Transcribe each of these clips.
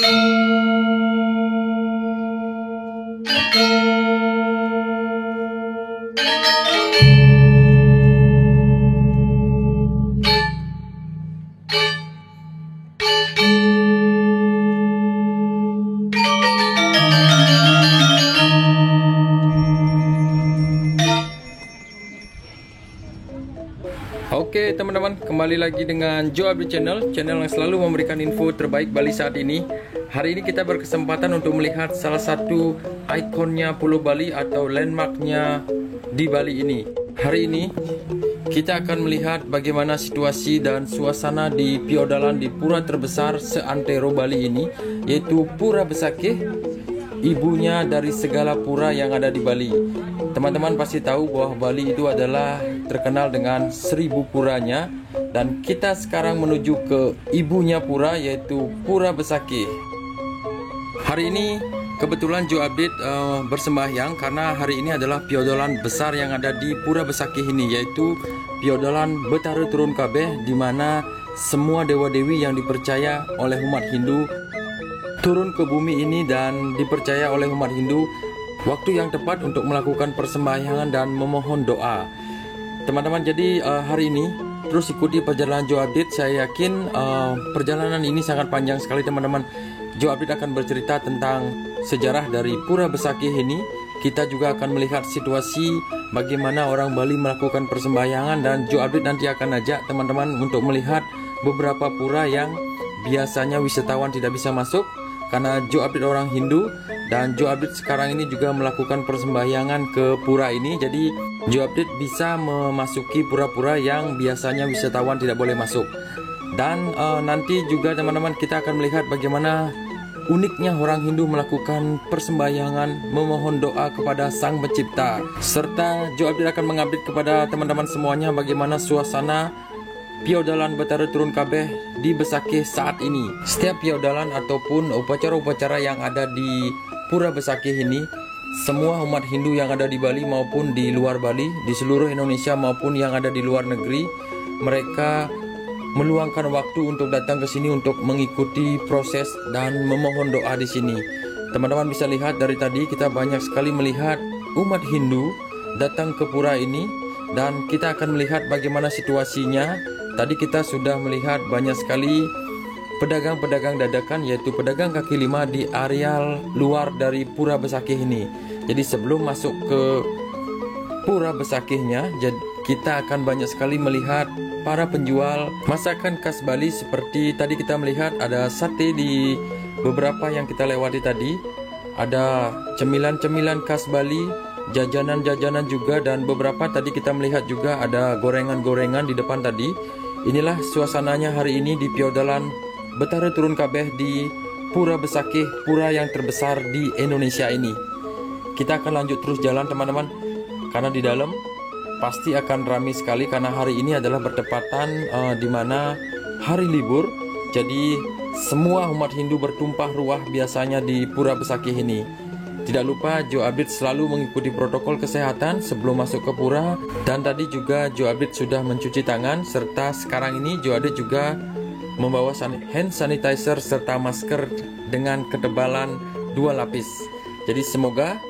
Oke teman-teman, kembali lagi dengan Joe Update Channel yang selalu memberikan info terbaik Bali saat ini. Hari ini kita berkesempatan untuk melihat salah satu ikonnya Pulau Bali atau landmarknya di Bali ini. Hari ini kita akan melihat bagaimana situasi dan suasana di Piodalan di pura terbesar seantero Bali ini, yaitu Pura Besakih, ibunya dari segala pura yang ada di Bali. Teman-teman pasti tahu bahwa Bali itu adalah terkenal dengan 1000 puranya, dan kita sekarang menuju ke ibunya pura, yaitu Pura Besakih. Hari ini kebetulan Joe Update bersembahyang karena hari ini adalah piodalan besar yang ada di Pura Besakih ini, yaitu piodalan Betara Turun Kabeh, di mana semua dewa-dewi yang dipercaya oleh umat Hindu turun ke bumi ini dan dipercaya oleh umat Hindu waktu yang tepat untuk melakukan persembahyangan dan memohon doa. Teman-teman, jadi hari ini terus ikuti perjalanan Joe Update. Saya yakin perjalanan ini sangat panjang sekali teman-teman. Joe Update akan bercerita tentang sejarah dari Pura Besakih ini. Kita juga akan melihat situasi bagaimana orang Bali melakukan persembahyangan, dan Joe Update nanti akan ajak teman-teman untuk melihat beberapa pura yang biasanya wisatawan tidak bisa masuk karena Joe Update orang Hindu, dan Joe Update sekarang ini juga melakukan persembahyangan ke pura ini. Jadi Joe Update bisa memasuki pura-pura yang biasanya wisatawan tidak boleh masuk. Dan nanti juga teman-teman kita akan melihat bagaimana uniknya orang Hindu melakukan persembahyangan memohon doa kepada Sang Pencipta. Serta Joe Update akan mengupdate kepada teman-teman semuanya bagaimana suasana piodalan Betara Turun Kabeh di Besakih saat ini. Setiap piodalan ataupun upacara-upacara yang ada di Pura Besakih ini, semua umat Hindu yang ada di Bali maupun di luar Bali, di seluruh Indonesia maupun yang ada di luar negeri, mereka meluangkan waktu untuk datang ke sini untuk mengikuti proses dan memohon doa di sini. Teman-teman bisa lihat dari tadi kita banyak sekali melihat umat Hindu datang ke pura ini, dan kita akan melihat bagaimana situasinya. Tadi kita sudah melihat banyak sekali pedagang-pedagang dadakan, yaitu pedagang kaki lima di areal luar dari Pura Besakih ini. Jadi sebelum masuk ke Pura Besakihnya, kita akan banyak sekali melihat para penjual masakan khas Bali. Seperti tadi kita melihat ada sate di beberapa yang kita lewati tadi, ada cemilan-cemilan khas Bali, jajanan-jajanan juga, dan beberapa tadi kita melihat juga ada gorengan-gorengan di depan tadi. Inilah suasananya hari ini di piodalan Betara Turun Kabeh di Pura Besakih, pura yang terbesar di Indonesia ini. Kita akan lanjut terus jalan teman-teman, karena di dalam pasti akan ramai sekali karena hari ini adalah bertepatan di mana hari libur. Jadi semua umat Hindu bertumpah ruah biasanya di Pura Besakih ini. Tidak lupa Joe Update selalu mengikuti protokol kesehatan sebelum masuk ke pura, dan tadi juga Joe Update sudah mencuci tangan, serta sekarang ini Joe Update juga membawa hand sanitizer serta masker dengan ketebalan 2 lapis. Jadi semoga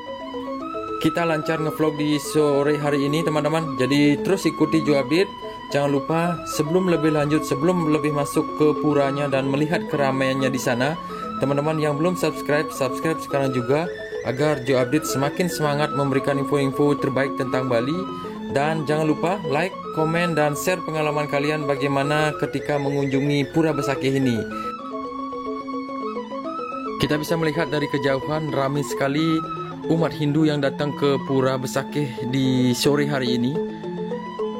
kita lancar ngevlog di sore hari ini teman-teman. Jadi terus ikuti Joe Update. Jangan lupa sebelum lebih lanjut, sebelum lebih masuk ke puranya dan melihat keramaiannya di sana, teman-teman yang belum subscribe sekarang juga, agar Joe Update semakin semangat memberikan info-info terbaik tentang Bali. Dan jangan lupa like, komen, dan share pengalaman kalian bagaimana ketika mengunjungi Pura Besakih ini. Kita bisa melihat dari kejauhan ramai sekali umat Hindu yang datang ke Pura Besakih di sore hari ini.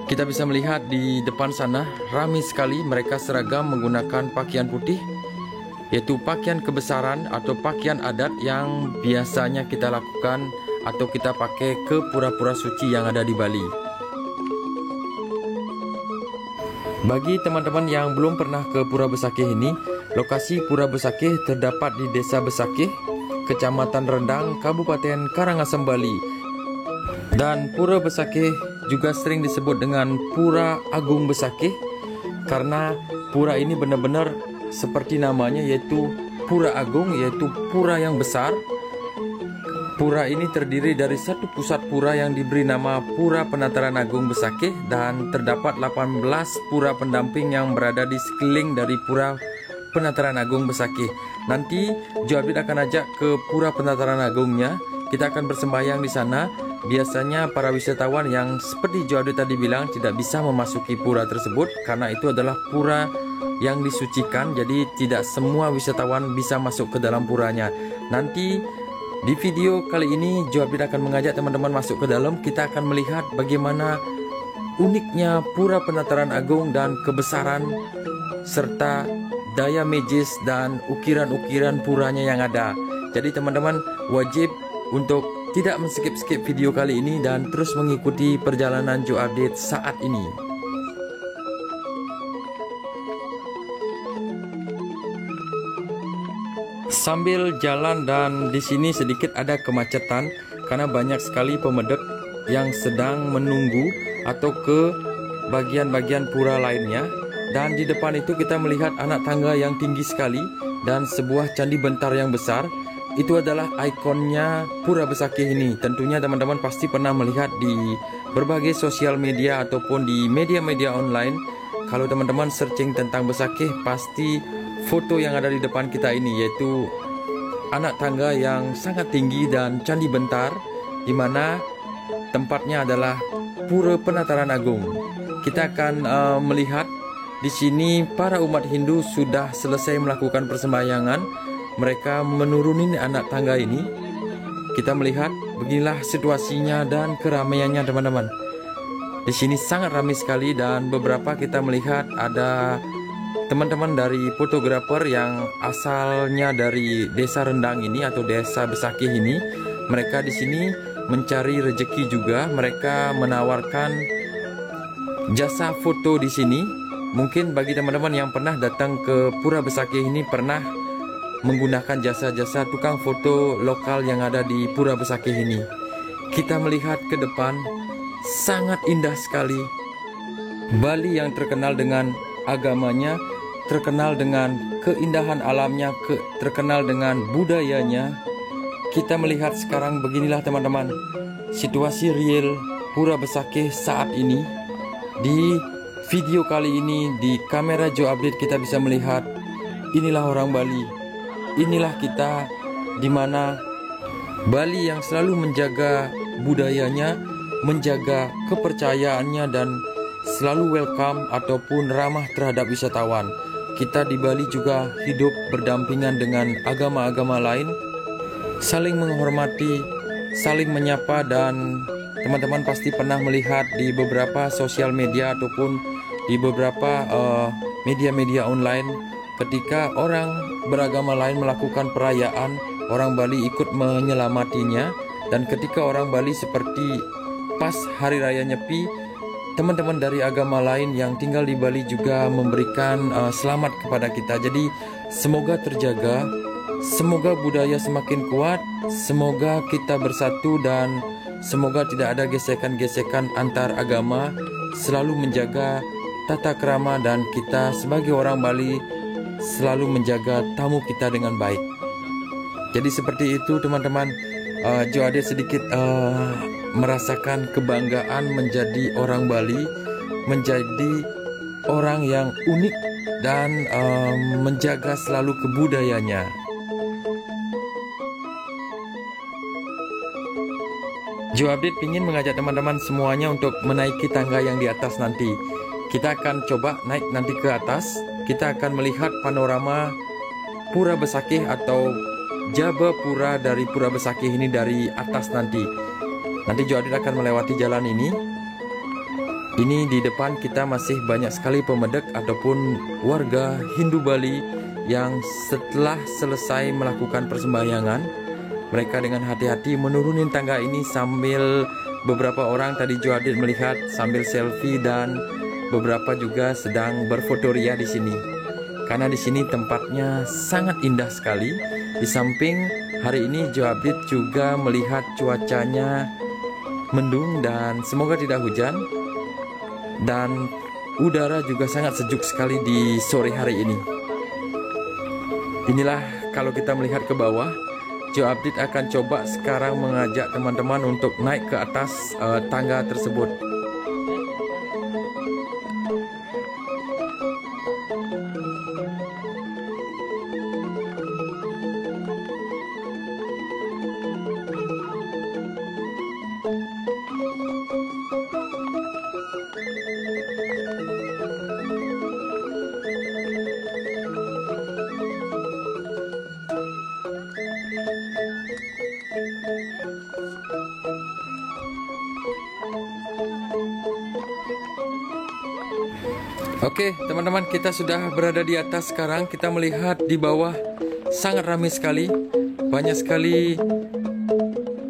Kita bisa melihat di depan sana ramai sekali, mereka seragam menggunakan pakaian putih, yaitu pakaian kebesaran atau pakaian adat yang biasanya kita lakukan atau kita pakai ke pura-pura suci yang ada di Bali. Bagi teman-teman yang belum pernah ke Pura Besakih ini, lokasi Pura Besakih terdapat di Desa Besakih, Kecamatan Rendang, Kabupaten Karangasem, Bali. Dan Pura Besakih juga sering disebut dengan Pura Agung Besakih karena pura ini benar-benar seperti namanya, yaitu Pura Agung, yaitu pura yang besar. Pura ini terdiri dari satu pusat pura yang diberi nama Pura Penataran Agung Besakih, dan terdapat 18 pura pendamping yang berada di sekeliling dari Pura Penataran Agung Besakih. Nanti Jo Update akan ajak ke Pura Penataran Agungnya. Kita akan bersembahyang di sana. Biasanya para wisatawan yang seperti Jo Update tadi bilang tidak bisa memasuki pura tersebut karena itu adalah pura yang disucikan. Jadi tidak semua wisatawan bisa masuk ke dalam puranya. Nanti di video kali ini Jo Update akan mengajak teman-teman masuk ke dalam. Kita akan melihat bagaimana uniknya Pura Penataran Agung dan kebesaran serta daya magis dan ukiran-ukiran puranya yang ada. Jadi teman-teman wajib untuk tidak men-skip video kali ini dan terus mengikuti perjalanan Jo Update saat ini. Sambil jalan, dan di sini sedikit ada kemacetan karena banyak sekali pemedek yang sedang menunggu atau ke bagian-bagian pura lainnya. Dan di depan itu kita melihat anak tangga yang tinggi sekali dan sebuah candi bentar yang besar. Itu adalah ikonnya Pura Besakih ini. Tentunya teman-teman pasti pernah melihat di berbagai sosial media ataupun di media-media online. Kalau teman-teman searching tentang Besakih, pasti foto yang ada di depan kita ini, yaitu anak tangga yang sangat tinggi dan candi bentar, di mana tempatnya adalah Pura Penataran Agung. Kita akan melihat di sini para umat Hindu sudah selesai melakukan persembahyangan. Mereka menuruni anak tangga ini. Kita melihat beginilah situasinya dan keramaiannya teman-teman. Di sini sangat ramai sekali, dan beberapa kita melihat ada teman-teman dari fotografer yang asalnya dari desa Rendang ini atau desa Besakih ini. Mereka di sini mencari rezeki juga. Mereka menawarkan jasa foto di sini. Mungkin bagi teman-teman yang pernah datang ke Pura Besakih ini pernah menggunakan jasa-jasa tukang foto lokal yang ada di Pura Besakih ini. Kita melihat ke depan, sangat indah sekali. Bali yang terkenal dengan agamanya, terkenal dengan keindahan alamnya, terkenal dengan budayanya. Kita melihat sekarang beginilah teman-teman, situasi real Pura Besakih saat ini. Di video kali ini di kamera Jo Update kita bisa melihat inilah orang Bali. Inilah kita, di mana Bali yang selalu menjaga budayanya, menjaga kepercayaannya, dan selalu welcome ataupun ramah terhadap wisatawan. Kita di Bali juga hidup berdampingan dengan agama-agama lain, saling menghormati, saling menyapa. Dan teman-teman pasti pernah melihat di beberapa sosial media ataupun di beberapa media-media online, ketika orang beragama lain melakukan perayaan, orang Bali ikut menyelamatinya. Dan ketika orang Bali seperti pas hari raya Nyepi, teman-teman dari agama lain yang tinggal di Bali juga memberikan selamat kepada kita. Jadi semoga terjaga, semoga budaya semakin kuat, semoga kita bersatu, dan semoga tidak ada gesekan-gesekan antar agama, selalu menjaga tata krama, dan kita sebagai orang Bali selalu menjaga tamu kita dengan baik. Jadi seperti itu teman-teman. Jo Update sedikit merasakan kebanggaan menjadi orang Bali, menjadi orang yang unik dan menjaga selalu kebudayanya. Jo Update ingin mengajak teman-teman semuanya untuk menaiki tangga yang di atas nanti. Kita akan coba naik nanti ke atas. Kita akan melihat panorama Pura Besakih atau Jaba Pura dari Pura Besakih ini dari atas nanti. Nanti Jo Update akan melewati jalan ini. Ini di depan kita masih banyak sekali pemedek ataupun warga Hindu Bali yang setelah selesai melakukan persembahyangan, mereka dengan hati-hati menuruni tangga ini sambil beberapa orang tadi Jo Update melihat sambil selfie, dan beberapa juga sedang berfotoria di sini. Karena di sini tempatnya sangat indah sekali. Di samping hari ini Jo Update juga melihat cuacanya mendung dan semoga tidak hujan. Dan udara juga sangat sejuk sekali di sore hari ini. Inilah kalau kita melihat ke bawah, Joe Update akan coba sekarang mengajak teman-teman untuk naik ke atas tangga tersebut. Oke, teman-teman, kita sudah berada di atas sekarang. Kita melihat di bawah sangat ramai sekali. Banyak sekali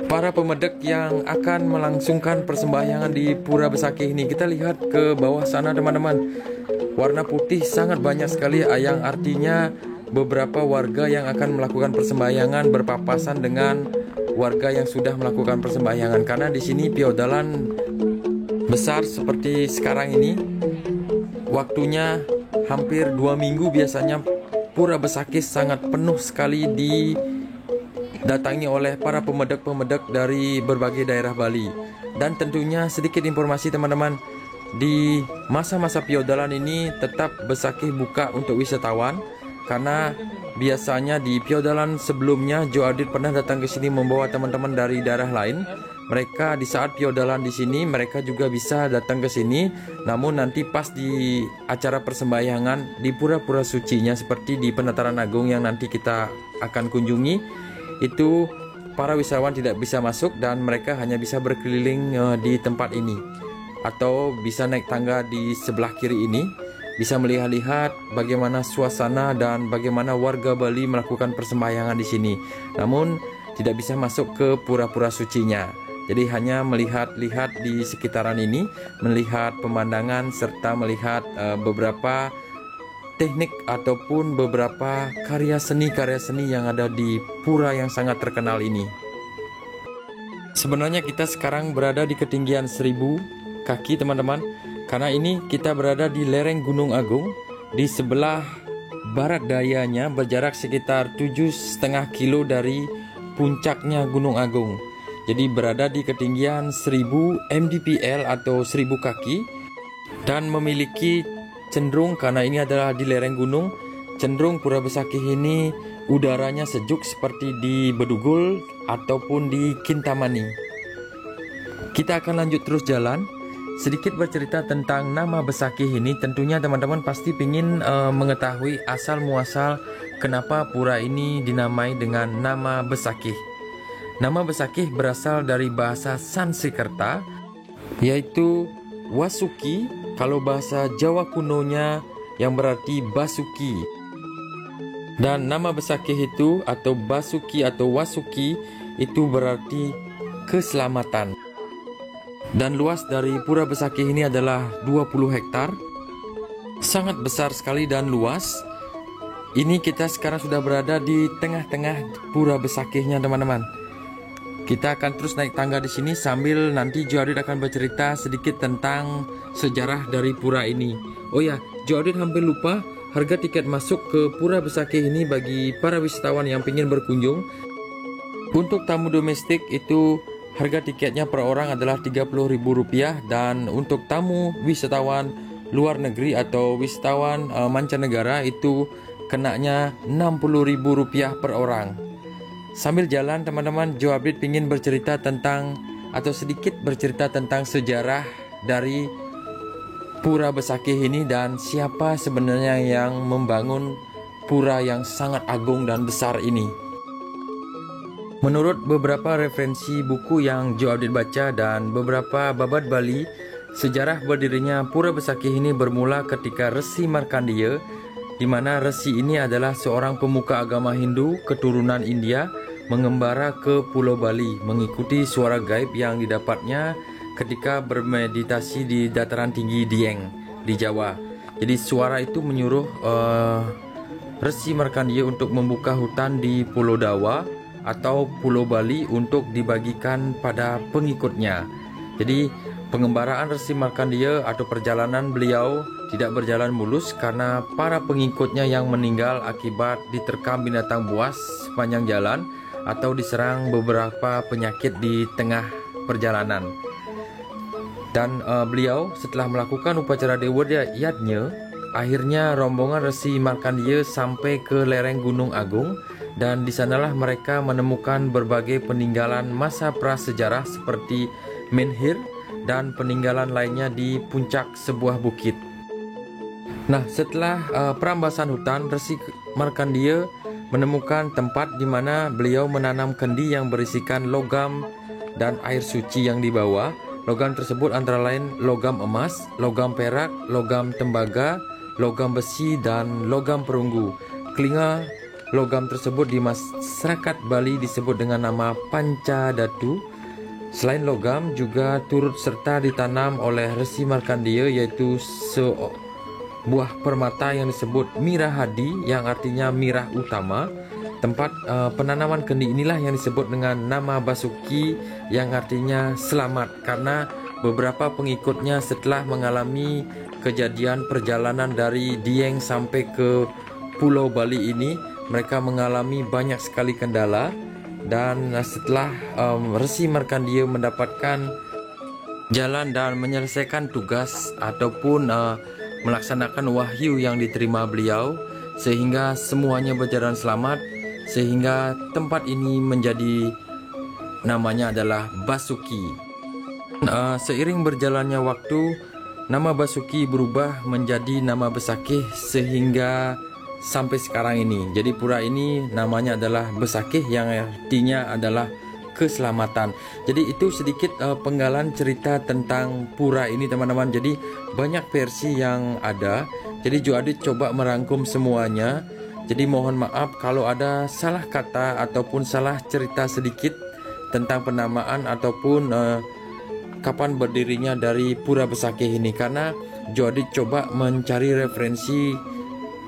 para pemedek yang akan melangsungkan persembahyangan di Pura Besakih ini. Kita lihat ke bawah sana, teman-teman. Warna putih sangat banyak sekali, yang artinya beberapa warga yang akan melakukan persembahyangan berpapasan dengan warga yang sudah melakukan persembahyangan. Karena di sini piodalan besar seperti sekarang ini, waktunya hampir 2 minggu biasanya Pura Besakih sangat penuh sekali didatangi oleh para pemedek-pemedek dari berbagai daerah Bali. Dan tentunya sedikit informasi, teman-teman, di masa-masa piodalan ini tetap Besakih buka untuk wisatawan, karena biasanya di piodalan sebelumnya Joe Update pernah datang ke sini membawa teman-teman dari daerah lain. Mereka di saat piodalan di sini, mereka juga bisa datang ke sini. Namun nanti pas di acara persembahyangan di pura-pura sucinya seperti di Penataran Agung yang nanti kita akan kunjungi, itu para wisatawan tidak bisa masuk dan mereka hanya bisa berkeliling di tempat ini, atau bisa naik tangga di sebelah kiri ini, bisa melihat-lihat bagaimana suasana dan bagaimana warga Bali melakukan persembahyangan di sini. Namun tidak bisa masuk ke pura-pura sucinya. Jadi hanya melihat-lihat di sekitaran ini, melihat pemandangan serta melihat beberapa teknik ataupun beberapa karya seni yang ada di pura yang sangat terkenal ini. Sebenarnya kita sekarang berada di ketinggian 1000 kaki, teman-teman. Karena ini kita berada di lereng Gunung Agung. Di sebelah barat dayanya berjarak sekitar 7,5 kilo dari puncaknya Gunung Agung. Jadi berada di ketinggian 1000 mdpl atau 1000 kaki, dan memiliki cenderung, karena ini adalah di lereng gunung, cenderung Pura Besakih ini udaranya sejuk seperti di Bedugul ataupun di Kintamani. Kita akan lanjut terus jalan. Sedikit bercerita tentang nama Besakih ini. Tentunya teman-teman pasti ingin mengetahui asal muasal kenapa pura ini dinamai dengan nama Besakih. Nama Besakih berasal dari bahasa Sanskerta, yaitu Wasuki, kalau bahasa Jawa kunonya yang berarti Basuki. Dan nama Besakih itu atau Basuki atau Wasuki itu berarti keselamatan. Dan luas dari Pura Besakih ini adalah 20 hektar. Sangat besar sekali dan luas. Ini kita sekarang sudah berada di tengah-tengah Pura Besakihnya, teman-teman. Kita akan terus naik tangga di sini sambil nanti Joe Update akan bercerita sedikit tentang sejarah dari pura ini. Oh ya, Joe Update hampir lupa, harga tiket masuk ke Pura Besakih ini bagi para wisatawan yang ingin berkunjung. Untuk tamu domestik itu harga tiketnya per orang adalah Rp30.000, dan untuk tamu wisatawan luar negeri atau wisatawan mancanegara itu kenanya Rp60.000 per orang. Sambil jalan, teman-teman, Joe Update ingin bercerita tentang atau sedikit bercerita tentang sejarah dari Pura Besakih ini dan siapa sebenarnya yang membangun pura yang sangat agung dan besar ini. Menurut beberapa referensi buku yang Joe Update baca dan beberapa babat Bali, sejarah berdirinya Pura Besakih ini bermula ketika Resi Markandeya, di mana Resi ini adalah seorang pemuka agama Hindu keturunan India, mengembara ke Pulau Bali mengikuti suara gaib yang didapatnya ketika bermeditasi di dataran tinggi Dieng di Jawa. Jadi suara itu menyuruh Resi Markandeya untuk membuka hutan di Pulau Dawa atau Pulau Bali untuk dibagikan pada pengikutnya. Jadi Pengembaraan Resi Markandeya atau perjalanan beliau tidak berjalan mulus karena para pengikutnya yang meninggal akibat diterkam binatang buas sepanjang jalan atau diserang beberapa penyakit di tengah perjalanan. Dan beliau setelah melakukan upacara Dewa Yadnya, akhirnya rombongan Resi Markandeya sampai ke lereng Gunung Agung, dan di sanalah mereka menemukan berbagai peninggalan masa prasejarah seperti menhir dan peninggalan lainnya di puncak sebuah bukit. Nah, setelah perambasan hutan, Resi Markandeya menemukan tempat di mana beliau menanam kendi yang berisikan logam dan air suci yang dibawa. Logam tersebut antara lain logam emas, logam perak, logam tembaga, logam besi, dan logam perunggu. Kelinga logam tersebut di masyarakat Bali disebut dengan nama Pancadatu. Selain logam, juga turut serta ditanam oleh Resi Markandeya yaitu sebuah permata yang disebut Mirahadi, yang artinya mirah utama. Tempat penanaman kendi inilah yang disebut dengan nama Basuki, yang artinya selamat, karena beberapa pengikutnya setelah mengalami kejadian perjalanan dari Dieng sampai ke Pulau Bali ini, mereka mengalami banyak sekali kendala. Dan setelah Resi Markandeya mendapatkan jalan dan menyelesaikan tugas ataupun melaksanakan wahyu yang diterima beliau, sehingga semuanya berjalan selamat, sehingga tempat ini menjadi namanya adalah Basuki. Seiring berjalannya waktu, nama Basuki berubah menjadi nama Besakih sehingga sampai sekarang ini. Jadi pura ini namanya adalah Besakih, yang artinya adalah keselamatan. Jadi itu sedikit penggalan cerita tentang pura ini, teman-teman. Jadi banyak versi yang ada. Jadi Jo Adit coba merangkum semuanya. Jadi mohon maaf kalau ada salah kata ataupun salah cerita sedikit tentang penamaan ataupun kapan berdirinya dari Pura Besakih ini, karena Jo Adit coba mencari referensi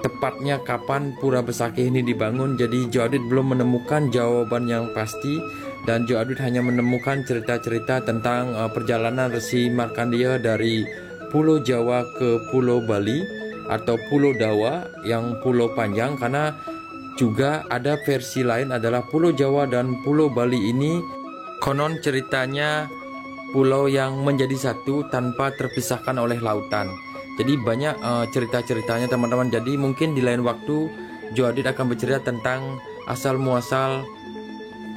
tepatnya kapan Pura Besakih ini dibangun. Jadi Jo Adit belum menemukan jawaban yang pasti, dan Jo Adit hanya menemukan cerita-cerita tentang perjalanan Resi Markandeya dari Pulau Jawa ke Pulau Bali atau Pulau Dawa yang pulau panjang, karena juga ada versi lain adalah Pulau Jawa dan Pulau Bali ini konon ceritanya pulau yang menjadi satu tanpa terpisahkan oleh lautan. Jadi banyak cerita-ceritanya, teman-teman. Jadi mungkin di lain waktu Jo Adit akan bercerita tentang asal muasal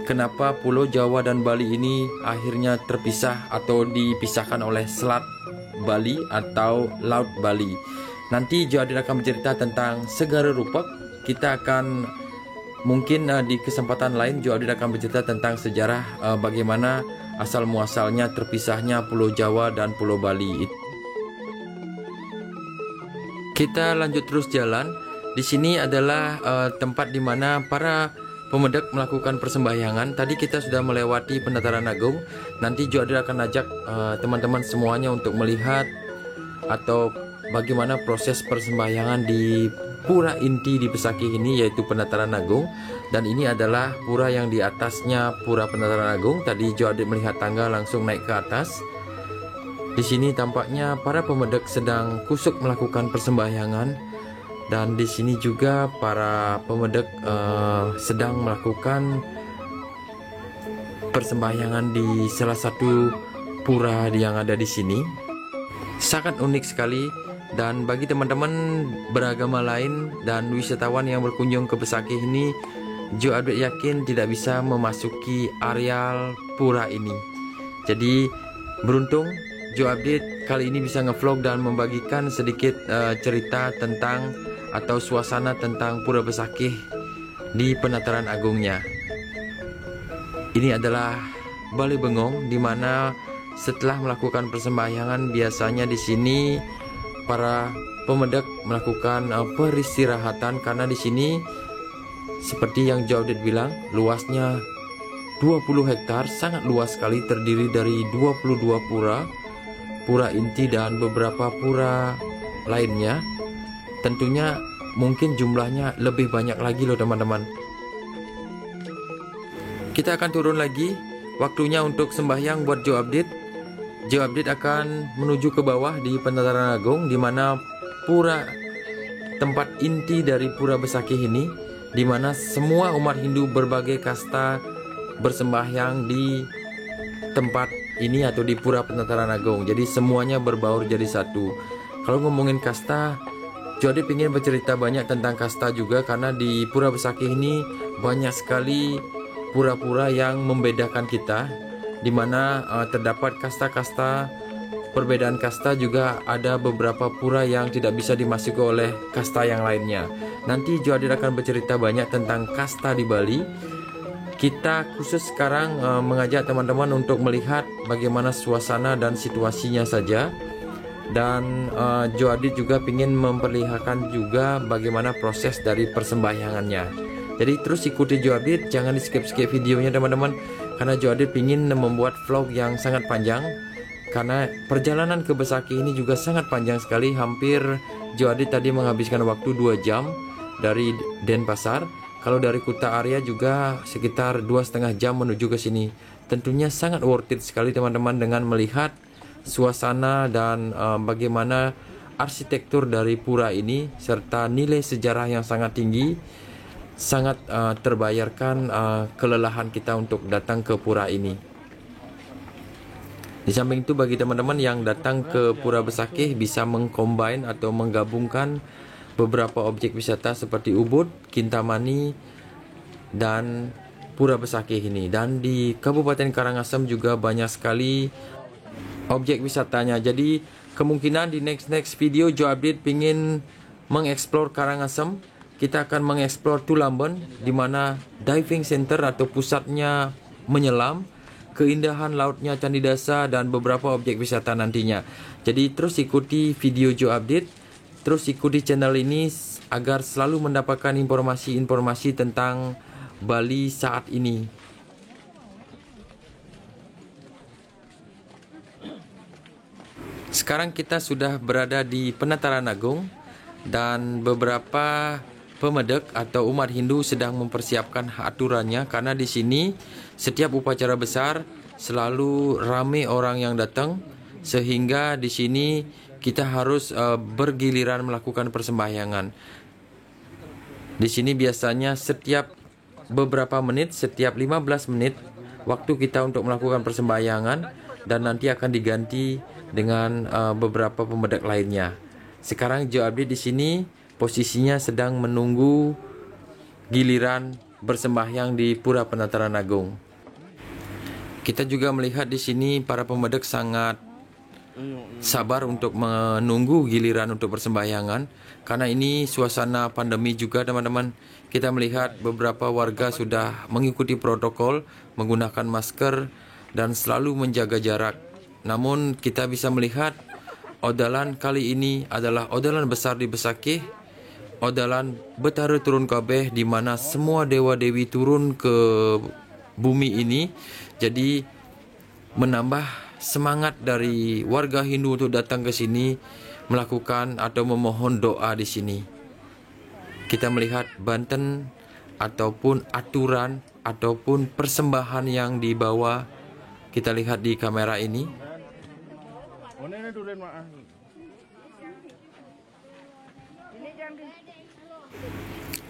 kenapa Pulau Jawa dan Bali ini akhirnya terpisah atau dipisahkan oleh Selat Bali atau Laut Bali. Nanti Jo Adit akan bercerita tentang Segara Rupak. Kita akan mungkin di kesempatan lain Jo Adit akan bercerita tentang sejarah bagaimana asal muasalnya terpisahnya Pulau Jawa dan Pulau Bali. Kita lanjut terus jalan. Di sini adalah tempat di mana para pemedak melakukan persembahyangan. Tadi kita sudah melewati Pendataran Agung. Nanti Jo Adit akan ajak teman-teman semuanya untuk melihat atau bagaimana proses persembahyangan di pura inti di Besakih ini, yaitu Pendataran Agung. Dan ini adalah pura yang di atasnya Pura Pendataran Agung. Tadi Jo Adit melihat tangga langsung naik ke atas. Di sini tampaknya para pemedak sedang kusuk melakukan persembahyangan, dan di sini juga para pemedak sedang melakukan persembahyangan di salah satu pura yang ada di sini. Sangat unik sekali. Dan bagi teman-teman beragama lain dan wisatawan yang berkunjung ke Besakih ini, Jo Adit yakin tidak bisa memasuki areal pura ini. Jadi beruntung Jo Adit kali ini bisa ngevlog dan membagikan sedikit cerita tentang atau suasana tentang Pura Besakih di Pendataran Agungnya. Ini adalah Balai Bengong, di mana setelah melakukan persembahyangan biasanya di sini para pemedak melakukan peristirahatan, karena di sini seperti yang Jo Adit bilang, luasnya 20 hektar, sangat luas sekali, terdiri dari 22 pura, pura inti dan beberapa pura lainnya. Tentunya mungkin jumlahnya lebih banyak lagi loh, teman-teman. Kita akan turun lagi. Waktunya untuk sembahyang buat Jo Adit. Geo Update akan menuju ke bawah di Penataran Agung, di mana pura tempat inti dari Pura Besakih ini, di mana semua umat Hindu berbagai kasta bersembahyang di tempat ini atau di Pura Penataran Agung. Jadi semuanya berbaur jadi satu. Kalau ngomongin kasta, Geo Update ingin bercerita banyak tentang kasta juga, karena di Pura Besakih ini banyak sekali pura-pura yang membedakan kita, di mana terdapat kasta-kasta. Perbedaan kasta juga ada beberapa pura yang tidak bisa dimasuki oleh kasta yang lainnya. Nanti Geo Update akan bercerita banyak tentang kasta di Bali. Kita khusus sekarang mengajak teman-teman untuk melihat bagaimana suasana dan situasinya saja. Dan Geo Update juga ingin memperlihatkan juga bagaimana proses dari persembahyangannya. Jadi terus ikuti Geo Update, jangan di skip-skip videonya teman-teman, karena Geo Update ingin membuat vlog yang sangat panjang. Karena perjalanan ke Besakih ini juga sangat panjang sekali, hampir Geo Update tadi menghabiskan waktu 2 jam dari Denpasar. Kalau dari Kuta Arya juga sekitar 2,5 jam menuju ke sini. Tentunya sangat worth it sekali teman-teman dengan melihat suasana dan bagaimana arsitektur dari pura ini, serta nilai sejarah yang sangat tinggi. Sangat terbayarkan kelelahan kita untuk datang ke pura ini. Di samping itu, bagi teman-teman yang datang ke Pura Besakih bisa mengcombine atau menggabungkan beberapa objek wisata seperti Ubud, Kintamani, dan Pura Besakih ini. Dan di Kabupaten Karangasem juga banyak sekali objek wisatanya. Jadi kemungkinan di next video Geo Update ingin mengeksplor Karangasem. Kita akan mengeksplor Tulamben, di mana diving center atau pusatnya menyelam, keindahan lautnya Candi Dasa, dan beberapa objek wisata nantinya. Jadi terus ikuti video Geo Update, terus ikuti channel ini agar selalu mendapatkan informasi-informasi tentang Bali saat ini. Sekarang kita sudah berada di Penataran Agung, dan beberapa pemedek atau umat Hindu sedang mempersiapkan aturannya, karena di sini setiap upacara besar selalu ramai orang yang datang, sehingga di sini kita harus bergiliran melakukan persembahyangan. Di sini biasanya setiap beberapa menit, setiap 15 menit waktu kita untuk melakukan persembahyangan, dan nanti akan diganti dengan beberapa pemedek lainnya. Sekarang Geo Update di sini posisinya sedang menunggu giliran bersembahyang di Pura Penataran Agung. Kita juga melihat di sini para pemedek sangat sabar untuk menunggu giliran untuk persembahyangan, karena ini suasana pandemi juga teman-teman. Kita melihat beberapa warga sudah mengikuti protokol, menggunakan masker dan selalu menjaga jarak. Namun kita bisa melihat odalan kali ini adalah odalan besar di Besakih, odalan Betara Turun Kabeh, di mana semua dewa-dewi turun ke bumi ini. Jadi menambah semangat dari warga Hindu untuk datang ke sini melakukan atau memohon doa di sini. Kita melihat banten ataupun aturan ataupun persembahan yang dibawa, kita lihat di kamera ini.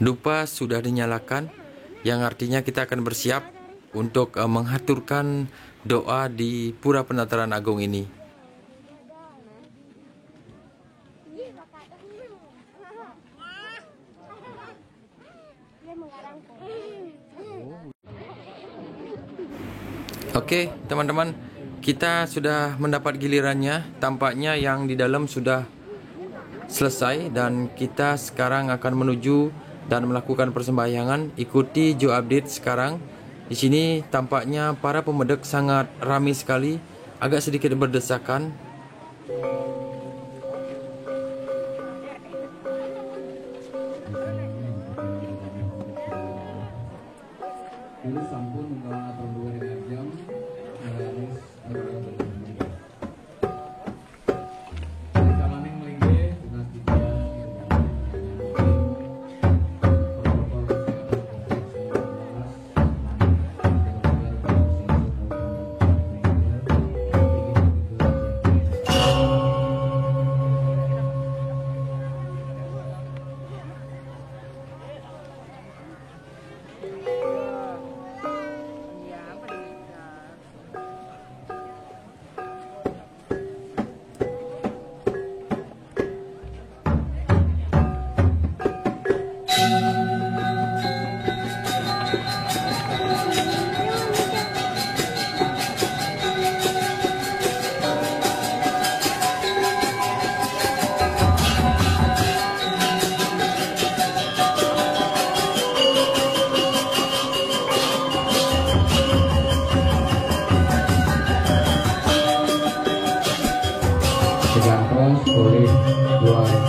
Dupa sudah dinyalakan, yang artinya kita akan bersiap untuk menghaturkan doa di Pura Penataran Agung ini. Oke, teman-teman, kita sudah mendapat gilirannya. Tampaknya yang di dalam sudah selesai, dan kita sekarang akan menuju dan melakukan persembahyangan. Ikuti Geo Update sekarang. Di sini tampaknya para pemedek sangat ramai sekali, agak sedikit berdesakan.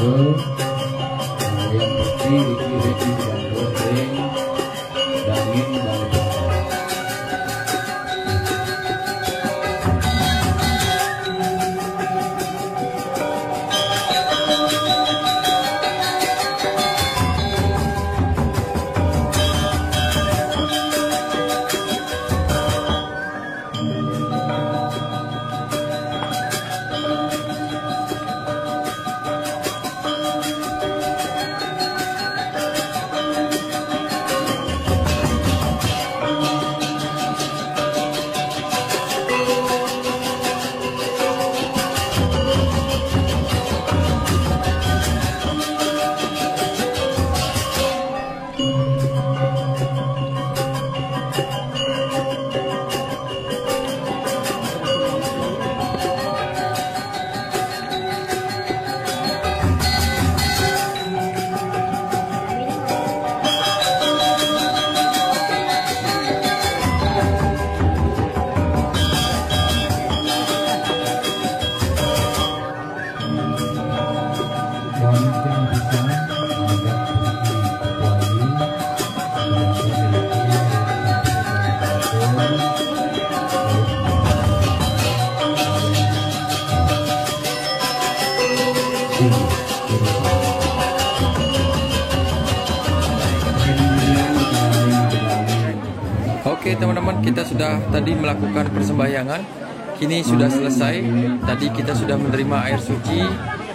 yang putih Ricky dan goreng daging balik. Oke teman-teman, kita sudah tadi melakukan persembahyangan. Kini sudah selesai. Tadi kita sudah menerima air suci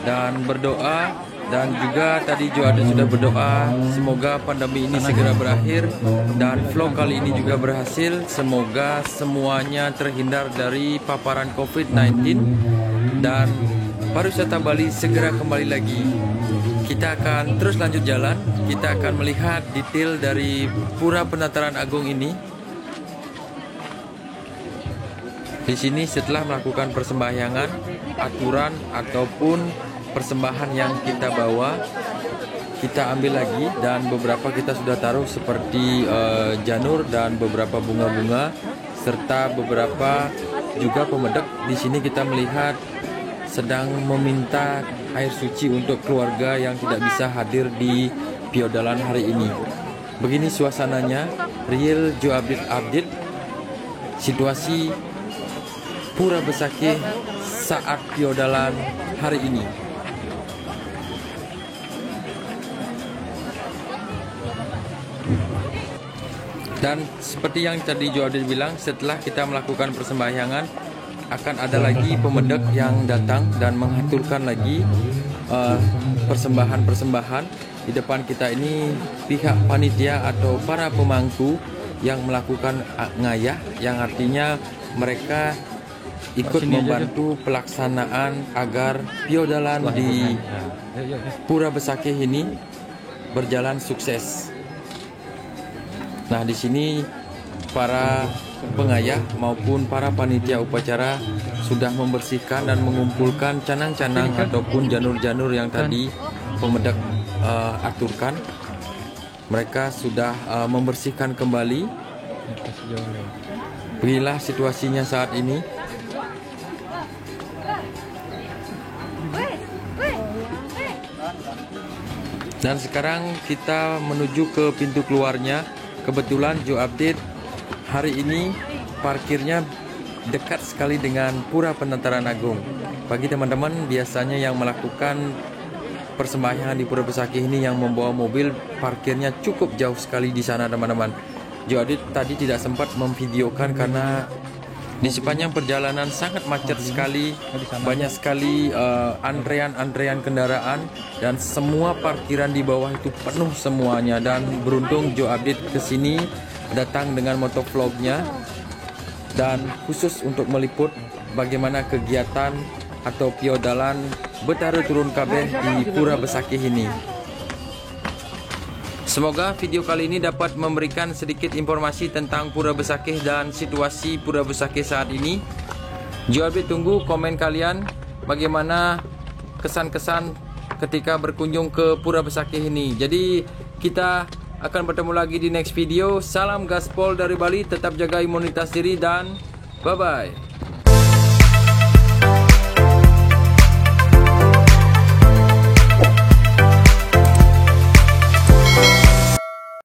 dan berdoa. Dan juga tadi Joadit sudah berdoa semoga pandemi ini segera berakhir. Dan vlog kali ini juga berhasil. Semoga semuanya terhindar dari paparan COVID-19. Dan pariwisata Bali segera kembali lagi. Kita akan terus lanjut jalan. Kita akan melihat detail dari Pura Penataran Agung ini. Di sini setelah melakukan persembahyangan, aturan ataupun persembahan yang kita bawa, kita ambil lagi dan beberapa kita sudah taruh seperti janur dan beberapa bunga-bunga serta beberapa juga pemedek. Di sini kita melihat sedang meminta air suci untuk keluarga yang tidak bisa hadir di Piodalan hari ini. Begini suasananya, real Joabit update situasi Pura Besakih saat Piodalan hari ini. Dan seperti yang tadi Joadit bilang, setelah kita melakukan persembahyangan akan ada lagi pemedek yang datang dan menghaturkan lagi persembahan-persembahan. Di depan kita ini pihak panitia atau para pemangku yang melakukan ngayah, yang artinya mereka ikut membantu pelaksanaan agar Piodalan di Pura Besakih ini berjalan sukses. Nah, di sini para pengayah maupun para panitia upacara sudah membersihkan dan mengumpulkan canang-canang ataupun janur-janur yang tadi pemedek aturkan. Mereka sudah membersihkan kembali. Beginilah situasinya saat ini. Dan sekarang kita menuju ke pintu keluarnya. Kebetulan Joabit hari ini parkirnya dekat sekali dengan Pura Penataran Agung. Bagi teman-teman biasanya yang melakukan persembahyangan di Pura Besakih ini yang membawa mobil, parkirnya cukup jauh sekali di sana teman-teman. Joadit tadi tidak sempat memvideokan karena di sepanjang perjalanan sangat macet sekali, banyak sekali antrean-antrean kendaraan dan semua parkiran di bawah itu penuh semuanya. Dan beruntung Joabit kesini datang dengan motovlognya dan khusus untuk meliput bagaimana kegiatan atau Piodalan Betara Turun Kabeh di Pura Besakih ini. Semoga video kali ini dapat memberikan sedikit informasi tentang Pura Besakih dan situasi Pura Besakih saat ini. Joabit tunggu komen kalian bagaimana kesan-kesan ketika berkunjung ke Pura Besakih ini. Jadi kita akan bertemu lagi di next video. Salam gaspol dari Bali, tetap jaga imunitas diri dan bye-bye.